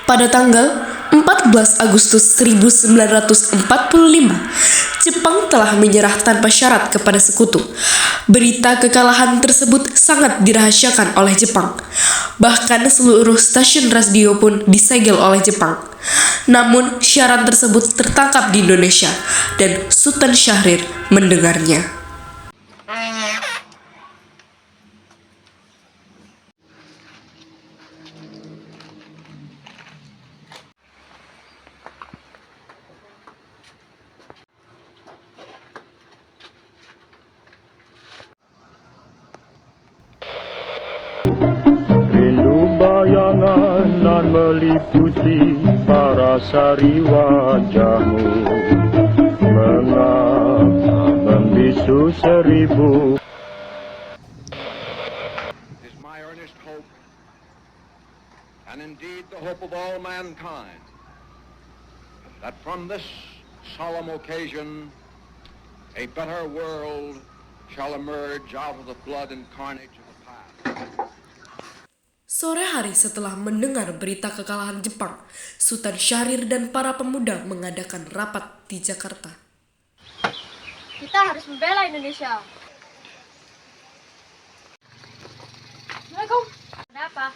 Pada tanggal 14 Agustus 1945, Jepang telah menyerah tanpa syarat kepada sekutu. Berita kekalahan tersebut sangat dirahasiakan oleh Jepang. Bahkan seluruh stasiun radio pun disegel oleh Jepang. Namun syarat tersebut tertangkap di Indonesia dan Sultan Syahrir mendengarnya. Rindu bayangan nan meliputi parasari wajahmu, mengapa membisu seribu. It is my earnest hope, and indeed the hope of all mankind, that from this solemn occasion a better world shall emerge out of the blood and carnage of the past. Sore hari setelah mendengar berita kekalahan Jepang, Sultan Syahrir dan para pemuda mengadakan rapat di Jakarta. Kita harus membela Indonesia. Assalamualaikum. Kenapa?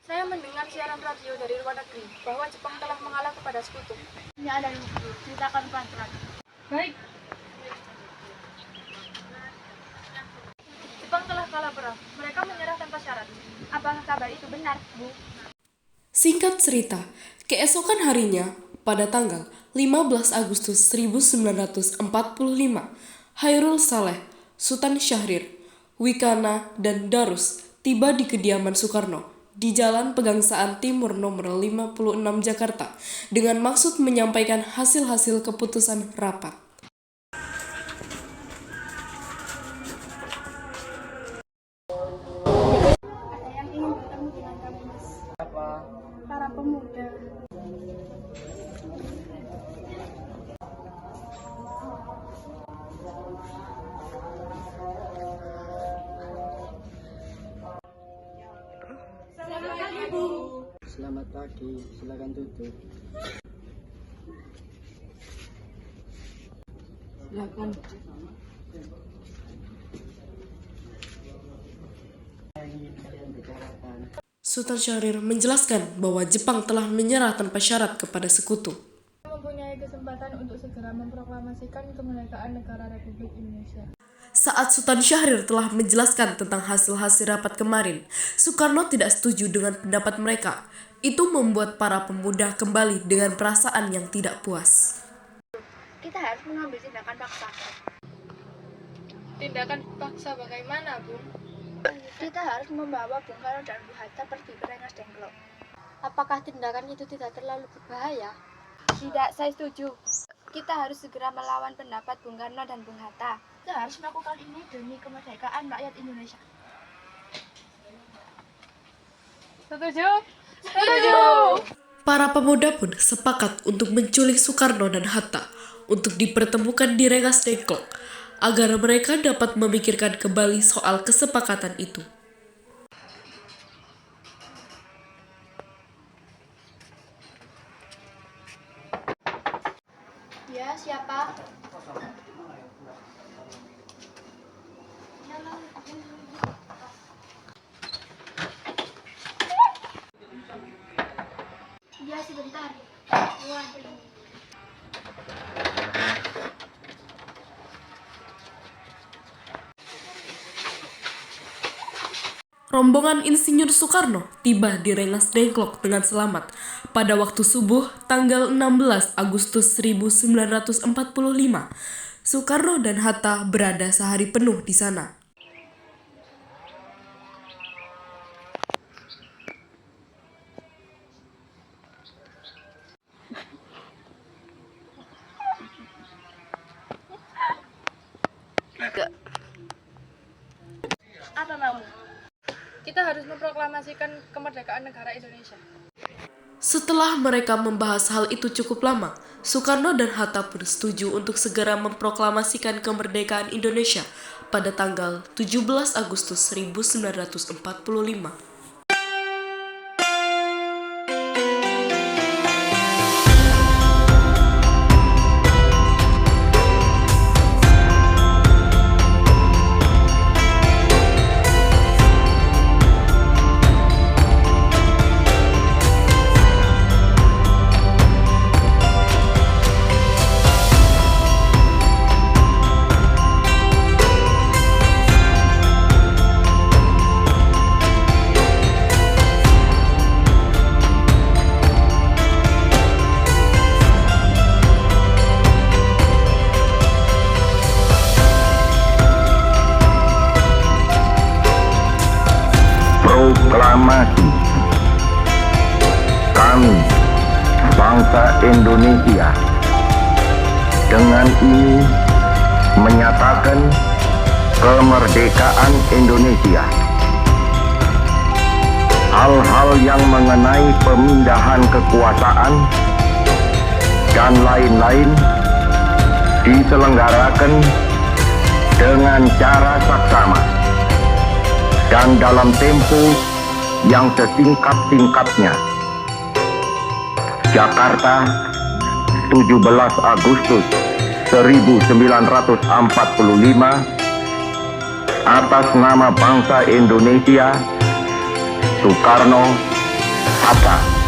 Saya mendengar siaran radio dari luar negeri bahwa Jepang telah mengalah kepada sekutu. Ini ada yang ceritakan pelan-pelan. Baik. Jepang telah kalah perang. Mereka menyerah tanpa syarat. Apakah kabar itu benar, Bu? Singkat cerita, keesokan harinya, pada tanggal 15 Agustus 1945, Hairul Saleh, Sultan Syahrir, Wikana, dan Darus tiba di kediaman Soekarno di Jalan Pegangsaan Timur nomor 56 Jakarta dengan maksud menyampaikan hasil-hasil keputusan rapat. Para pemuda. Selamat pagi, Bu. Selamat pagi, silakan duduk. Silakan. Sultan Syahrir menjelaskan bahwa Jepang telah menyerah tanpa syarat kepada sekutu. Mempunyai kesempatan untuk segera memproklamasikan kemerdekaan negara Republik Indonesia. Saat Sultan Syahrir telah menjelaskan tentang hasil-hasil rapat kemarin, Soekarno tidak setuju dengan pendapat mereka. Itu membuat para pemuda kembali dengan perasaan yang tidak puas. Kita harus mengambil tindakan paksa. Tindakan paksa bagaimana, Bu? Kita harus membawa Bung Karno dan Bu Hatta pergi ke Rengas Dengklok. Apakah tindakan itu tidak terlalu berbahaya? Tidak, saya setuju. Kita harus segera melawan pendapat Bung Karno dan Bung Hatta. Kita harus melakukan ini demi kemerdekaan rakyat Indonesia. Setuju? Setuju! Para pemuda pun sepakat untuk menculik Soekarno dan Hatta untuk dipertemukan di Rengas Dengklok agar mereka dapat memikirkan kembali soal kesepakatan itu. Ya, siapa? Ya, sebentar. Rombongan Insinyur Soekarno tiba di Rengas Dengklok dengan selamat pada waktu subuh tanggal 16 Agustus 1945. Soekarno dan Hatta berada sehari penuh di sana. Apa maumu? Kita harus memproklamasikan kemerdekaan negara Indonesia. Setelah mereka membahas hal itu cukup lama, Soekarno dan Hatta pun setuju untuk segera memproklamasikan kemerdekaan Indonesia pada tanggal 17 Agustus 1945. proklamasi kami, bangsa Indonesia, dengan ini menyatakan kemerdekaan Indonesia. Hal-hal yang mengenai pemindahan kekuasaan dan lain-lain diselenggarakan dengan cara saksama dan dalam tempo yang sesingkat-singkatnya. Jakarta, 17 Agustus 1945, atas nama bangsa Indonesia, Soekarno, Hatta.